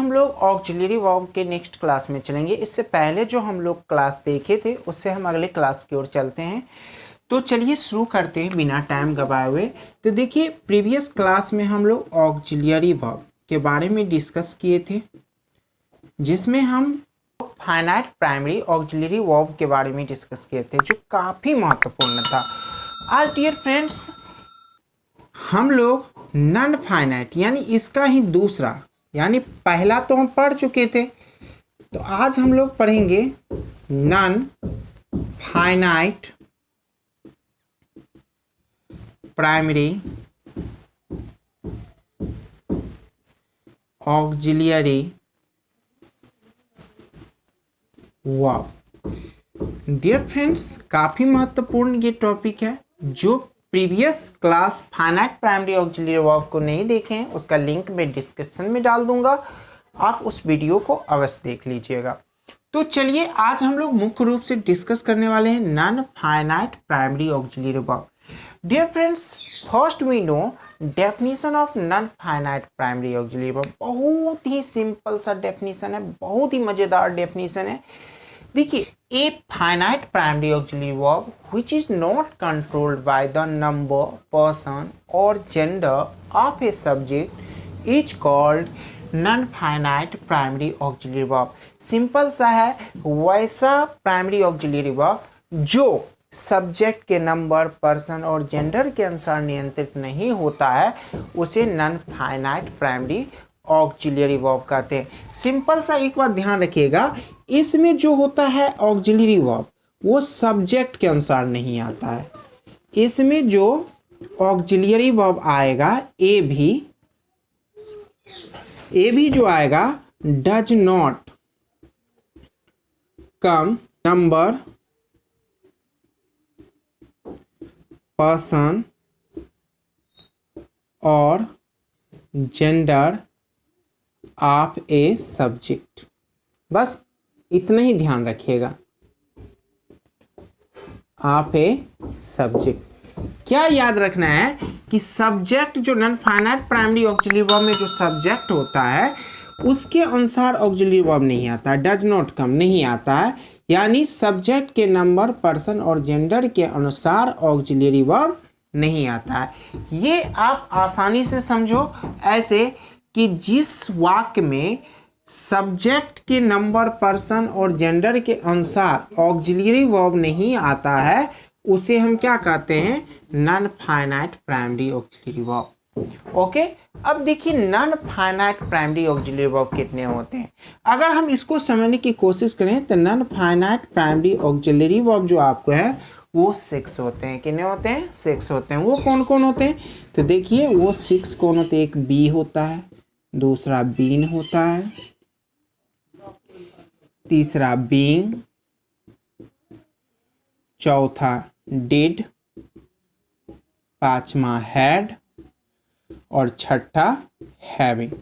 हम लोग auxiliary verb के नेक्स्ट क्लास में चलेंगे। इससे पहले जो हम लोग क्लास देखे थे उससे हम अगले क्लास की ओर चलते हैं। तो चलिए शुरू करते हैं बिना टाइम गवाए हुए। तो देखिए, प्रीवियस क्लास में हम लोग ऑक्सिलरी वर्ब के बारे में डिस्कस किए थे, जिसमें हम फाइनाइट प्राइमरी ऑक्सिलरी वर्ब के बारे में डिस्कस किए थे, जो काफ़ी महत्वपूर्ण था। आज डियर फ्रेंड्स, हम लोग नॉन फाइनाइट यानी इसका ही दूसरा, यानी पहला तो हम पढ़ चुके थे, तो आज हम लोग पढ़ेंगे non finite primary auxiliary verb. Dear friends, काफ़ी महत्वपूर्ण ये टॉपिक है। जो previous class finite primary auxiliary verb को नहीं देखें, उसका लिंक मैं डिस्क्रिप्शन में डाल दूंगा, आप उस वीडियो को अवश्य देख लीजिएगा। तो चलिए, आज हम लोग मुख्य रूप से डिस्कस करने वाले हैं non finite primary auxiliary verb. Dear friends, first we know definition of non finite primary auxiliary verb. बहुत ही सिंपल सा डेफिनेशन है, बहुत ही मज़ेदार डेफिनेशन है। देखिए, a finite primary auxiliary verb which is not controlled by the number, person or gender of a subject is called non-finite primary auxiliary verb। Simple सा है, वैसा प्राइमरी ऑक्सिलरी वर्ब जो सब्जेक्ट के नंबर, पर्सन और gender के अनुसार नियंत्रित नहीं होता है, उसे non finite primary auxiliary verb कहते हैं। सिंपल सा एक बात ध्यान रखिएगा, इसमें जो होता है ऑक्सिलरी वर्ब वो सब्जेक्ट के अनुसार नहीं आता है। इसमें जो ऑक्सिलरी वर्ब आएगा, ए भी जो आएगा does not come number, person और जेंडर ऑफ ए सब्जेक्ट। बस इतना ही ध्यान रखिएगा, ऑफ ए सब्जेक्ट। क्या याद रखना है कि सब्जेक्ट जो non finite primary auxiliary verb में जो सब्जेक्ट होता है उसके अनुसार ऑक्सिलरी वर्ब नहीं आता है, डज नॉट कम नहीं आता है, यानी सब्जेक्ट के नंबर, पर्सन और जेंडर के अनुसार ऑक्सिलरी वर्ब नहीं आता है। ये आप आसानी से समझो ऐसे कि जिस वाक्य में सब्जेक्ट के नंबर, पर्सन और जेंडर के अनुसार ऑक्सिलरी वर्ब नहीं आता है, उसे हम क्या कहते हैं? Non finite primary auxiliary verb. Okay, अब देखिए non finite primary auxiliary verb कितने होते हैं। अगर हम इसको समझने की कोशिश करें तो non finite primary auxiliary verb जो आपको है वो 6 होते हैं। कितने होते हैं? 6 होते हैं। वो कौन कौन होते हैं? तो देखिए, वो 6 कौन होते हैं? एक बी होता है, दूसरा बीन होता है, तीसरा बीइंग, चौथा डिड, पांचवा हैड और छठा हैविंग।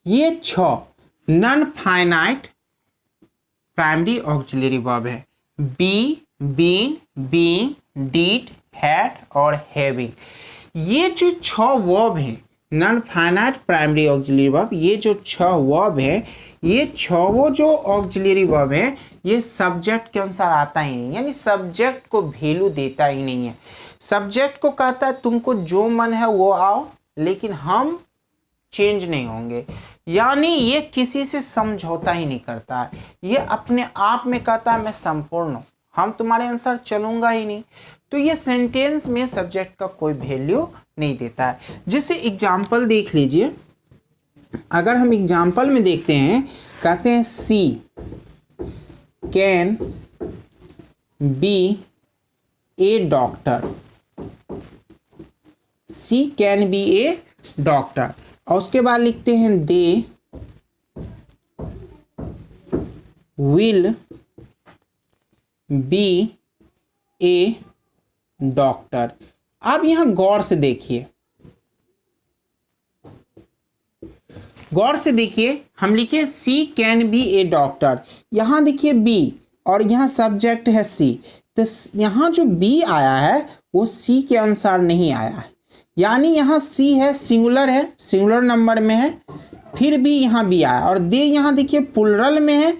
ये 6 non finite primary auxiliary verb है। Be, been, being, did, had और हैविंग। ये जो 6 वर्ब हैं non finite primary auxiliary verb, ये जो 6 वर्ब है, ये 6 जो ऑक्सिलरी वर्ब है, ये सब्जेक्ट के अनुसार आता ही नहीं, यानी सब्जेक्ट को वैल्यू देता ही नहीं है। सब्जेक्ट को कहता है तुमको जो मन है वो आओ, लेकिन हम चेंज नहीं होंगे, यानी ये किसी से समझौता ही नहीं करता है। ये अपने आप में कहता है मैं संपूर्ण हूँ, हम तुम्हारे अनुसार चलूंगा ही नहीं। तो ये सेंटेंस में सब्जेक्ट का कोई वैल्यू नहीं देता है। जैसे एग्जाम्पल देख लीजिए, अगर हम एग्जाम्पल में देखते हैं, कहते हैं she can be a doctor. She can be a doctor. और उसके बाद लिखते हैं they will be a doctor. अब यहां गौर से देखिए, गौर से देखिए, हम लिखे सी कैन बी ए डॉक्टर। यहां देखिए बी और यहां सब्जेक्ट है सी, तो यहां जो बी आया है वो सी के अनुसार नहीं आया है, यानी यहाँ सी है, सिंगुलर है, सिंगुलर नंबर में है, फिर भी यहाँ बी आया, और दे यहाँ देखिए प्लुरल में है,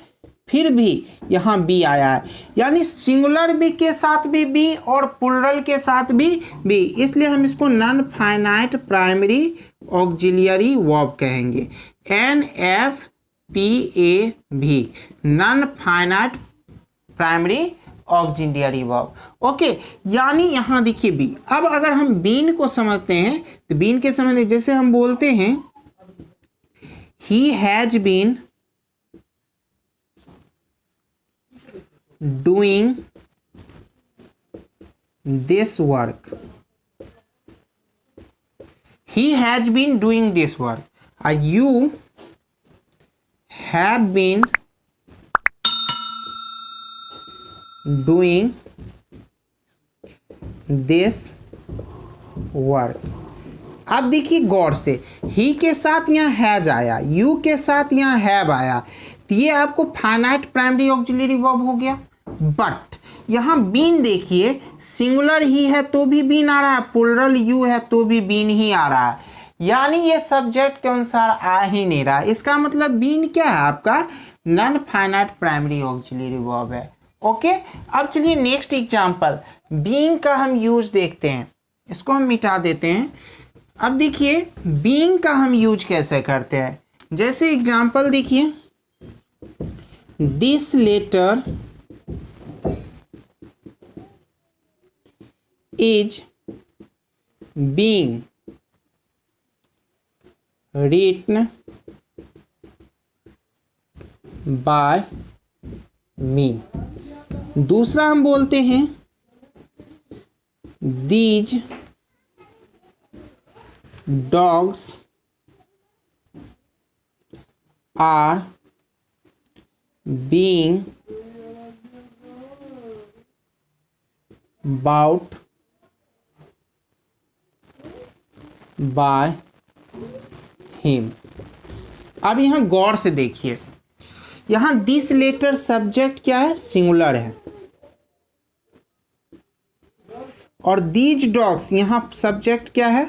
फिर भी यहाँ बी आया है, यानी सिंगुलर बी के साथ भी बी और प्लुरल के साथ भी बी, इसलिए हम इसको non finite primary auxiliary verb कहेंगे, NFPAV, non finite primary auxiliary verb. Okay, यानी यहाँ देखिए बी। अब अगर हम बीन को समझते हैं तो बीन के समझने, जैसे हम बोलते हैं he has been doing this work, he has been doing this work, you have been doing this work. अब देखिए गौर से, ही के साथ यहाँ हैज आया, यू के साथ यहाँ हैव आया, तो ये आपको फाइनाइट प्राइमरी ऑक्सिलरी वर्ब हो गया। बट यहाँ बीन देखिए, सिंगुलर ही है तो भी बीन आ रहा है, प्लुरल यू है तो भी बीन ही आ रहा है, यानी ये सब्जेक्ट के अनुसार आ ही नहीं रहा। इसका मतलब बीन क्या है, आपका non finite primary auxiliary verb है। ओके, अब चलिए नेक्स्ट एग्जांपल बीइंग का हम यूज देखते हैं, इसको हम मिटा देते हैं। अब देखिए बीइंग का हम यूज कैसे करते हैं, जैसे एग्जांपल देखिए, this letter is being written by me. दूसरा हम बोलते हैं these dogs are being bought by him. अब यहाँ गौर से देखिए, यहाँ दिस लेटर सब्जेक्ट क्या है, सिंगुलर है, और दीज डॉग्स यहाँ सब्जेक्ट क्या है,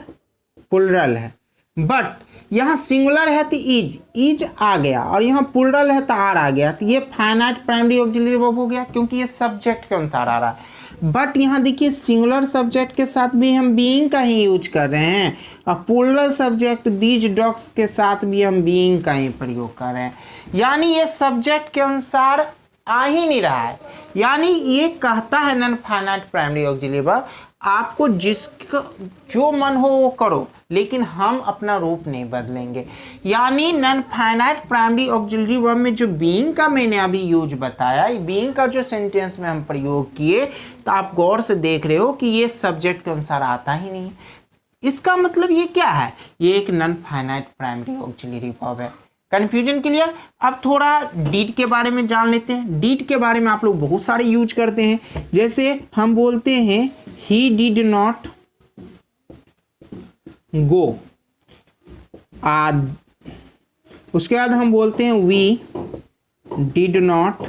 प्लुरल है। बट यहाँ सिंगुलर है तो इज आ गया, और यहाँ प्लुरल है तो आर आ गया, तो ये फाइनाइट प्राइमरी ऑक्सिलरी वर्ब हो गया, क्योंकि ये सब्जेक्ट के अनुसार आ रहा है। बट यहाँ देखिए सिंगुलर सब्जेक्ट के साथ भी हम बीइंग का ही यूज कर रहे हैं, और प्लुरल सब्जेक्ट दीज डॉग्स के साथ भी हम बीइंग का ही प्रयोग कर रहे हैं, यानी ये सब्जेक्ट के अनुसार आ ही नहीं रहा है। यानी ये कहता है non finite primary auxiliary verb, आपको जिसका जो मन हो वो करो, लेकिन हम अपना रूप नहीं बदलेंगे। यानी non finite primary auxiliary verb में जो बीइंग का मैंने अभी यूज बताया, बीइंग का जो सेंटेंस में हम प्रयोग किए, तो आप गौर से देख रहे हो कि ये सब्जेक्ट के अनुसार आता ही नहीं है। इसका मतलब ये क्या है, ये एक non finite primary auxiliary verb है। Confusion clear. अब थोड़ा डीड के बारे में जान लेते हैं। डीड के बारे में आप लोग बहुत सारे यूज करते हैं, जैसे हम बोलते हैं ही डिड नॉट गो, उसके बाद हम बोलते हैं वी डिड नॉट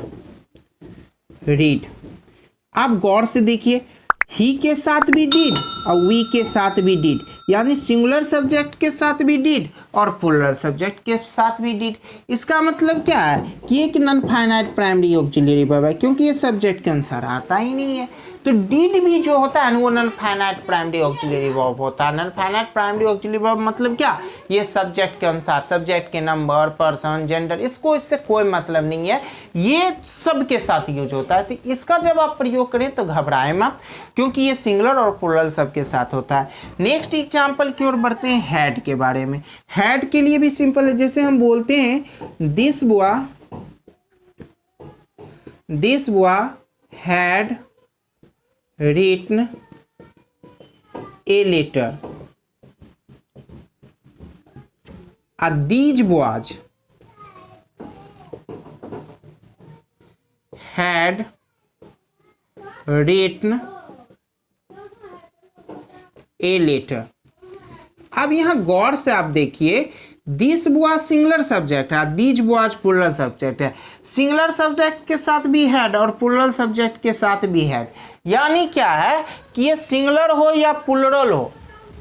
रीड। आप गौर से देखिए, ही के साथ भी डिड और वी के साथ भी डिड, यानी सिंगुलर सब्जेक्ट के साथ भी डिड और प्लुरल सब्जेक्ट के साथ भी डिड। इसका मतलब क्या है कि एक non finite primary auxiliary verb है, क्योंकि ये सब्जेक्ट के अनुसार आता ही नहीं है। तो डिड भी जो होता है वो non finite primary auxiliary verb होता है। Non finite primary auxiliary verb मतलब क्या, ये सब्जेक्ट के अनुसार, सब्जेक्ट के नंबर, पर्सन, जेंडर, इससे कोई मतलब नहीं है, ये सब के साथ यूज होता है। तो इसका जब आप प्रयोग करें तो घबराए मत, क्योंकि ये सिंगुलर और प्लुरल सबके साथ होता है। नेक्स्ट एग्जांपल की ओर बढ़ते हैं हैड के बारे में। हैड के लिए भी सिंपल है, जैसे हम बोलते हैं this boy had written a letter, these boys had written a letter। अब यहाँ गौर से आप देखिए, दिस बॉयज सिंगुलर सब्जेक्ट है, दीज बॉयज प्लुरल सब्जेक्ट है। सिंगुलर सब्जेक्ट के साथ भी हैड और प्लुरल सब्जेक्ट के साथ भी हैड, यानी क्या है कि ये सिंगुलर हो या प्लुरल हो,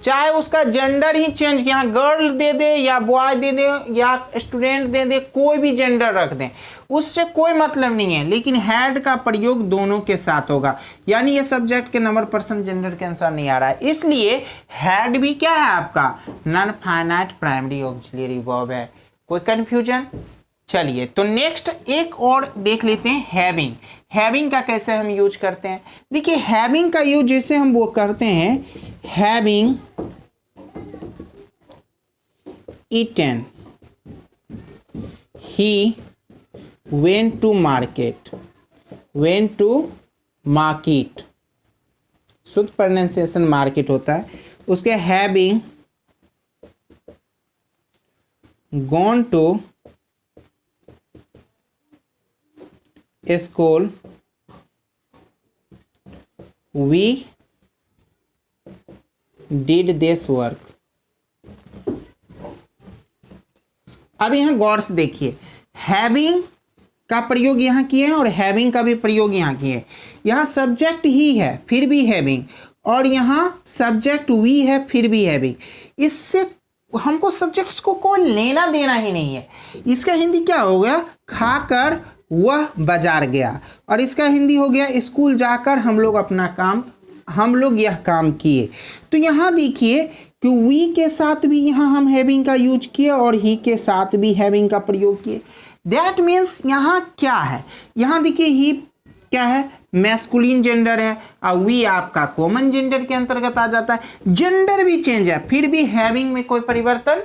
चाहे उसका जेंडर ही चेंज किया, गर्ल दे दे या बॉय दे दे या स्टूडेंट दे दे, कोई भी जेंडर रख दें, उससे कोई मतलब नहीं है, लेकिन हैड का प्रयोग दोनों के साथ होगा। यानी ये सब्जेक्ट के नंबर पर्सन जेंडर के अनुसार नहीं आ रहा है, इसलिए हैड भी क्या है आपका non finite primary auxiliary verb है। कोई कंफ्यूजन? चलिए तो नेक्स्ट एक और देख लेते हैं, हैविंग। हैविंग का कैसे हम यूज करते हैं? देखिए हैविंग का यूज जैसे हम वो करते हैं, having eaten, he went to market, went to market, शुद्ध प्रोनाउंसिएशन मार्केट होता है, उसके having gone to school, we did this work. अब यहां गौर से देखिए, हैविंग का प्रयोग यहां किए हैं और हैविंग का भी प्रयोग यहां किए हैं। यहां सब्जेक्ट ही है फिर भी हैविंग, और यहां सब्जेक्ट वी है फिर भी हैविंग। इससे हमको सब्जेक्ट्स को कोई लेना देना ही नहीं है। इसका हिंदी क्या हो गया? खाकर वह बाजार गया, और इसका हिंदी हो गया स्कूल जाकर हम लोग अपना काम, हम लोग यह काम किए। तो यहाँ देखिए कि वी के साथ भी यहाँ हम हैविंग का यूज किए और ही के साथ भी हैविंग का प्रयोग किए। दैट मीन्स यहाँ क्या है? यहाँ देखिए ही क्या है? मैस्कुलिन जेंडर है, और वी आपका कॉमन जेंडर के अंतर्गत आ जाता है। जेंडर भी चेंज है फिर भी हैविंग में कोई परिवर्तन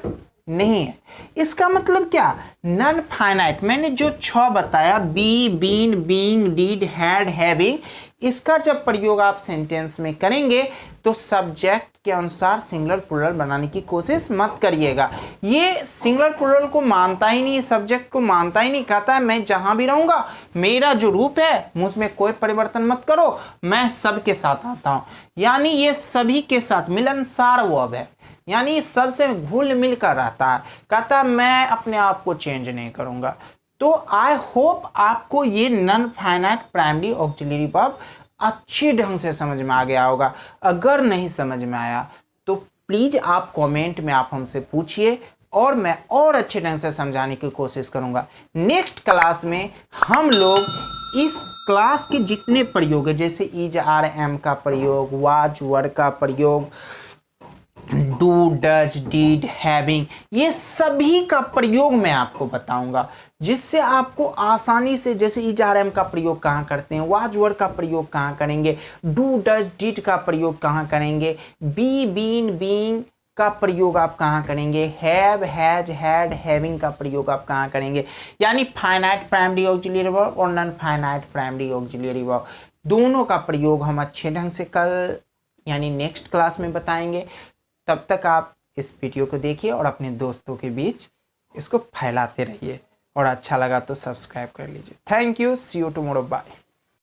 नहीं है। इसका मतलब क्या? नॉन फाइनाइट, मैंने जो 6 बताया, be, been, being, did, had, having, इसका जब प्रयोग आप सेंटेंस में करेंगे तो सब्जेक्ट के अनुसार सिंगुलर प्लूरल बनाने की कोशिश मत करिएगा। ये सिंगुलर प्लूरल को मानता ही नहीं, सब्जेक्ट को मानता ही नहीं, कहता है मैं जहां भी रहूंगा मेरा जो रूप है मुझमें कोई परिवर्तन मत करो, मैं सबके साथ आता हूं। यानी ये सभी के साथ मिलनसार वर्ब है, यानी सबसे घुल मिल कर रहता है, कहता मैं अपने आप को चेंज नहीं करूंगा। तो आई होप आपको ये non finite primary auxiliary verb अच्छे ढंग से समझ में आ गया होगा। अगर नहीं समझ में आया तो प्लीज आप कमेंट में आप हमसे पूछिए और मैं और अच्छे ढंग से समझाने की कोशिश करूंगा। नेक्स्ट क्लास में हम लोग इस क्लास के जितने प्रयोग है, जैसे इज, आर, एम का प्रयोग, वाज, वर का प्रयोग, डू, डज, डीड, हैविंग, ये सभी का प्रयोग मैं आपको बताऊंगा, जिससे आपको आसानी से, जैसे इज, आर, एम का प्रयोग कहाँ करते हैं, वाज, वर का प्रयोग कहाँ करेंगे, डू, डज, डीड का प्रयोग कहाँ करेंगे, बी, बीन, बीइंग का प्रयोग आप कहाँ करेंगे, हैव, हैज, हैड, हैविंग का प्रयोग आप कहाँ करेंगे। यानी फाइनाइट प्राइमरी ऑक्सिलरी वर्ब और non finite primary auxiliary verb दोनों का प्रयोग हम अच्छे ढंग से कल यानी नेक्स्ट क्लास में बताएंगे। तब तक आप इस वीडियो को देखिए और अपने दोस्तों के बीच इसको फैलाते रहिए, और अच्छा लगा तो सब्सक्राइब कर लीजिए। Thank you, see you tomorrow, bye.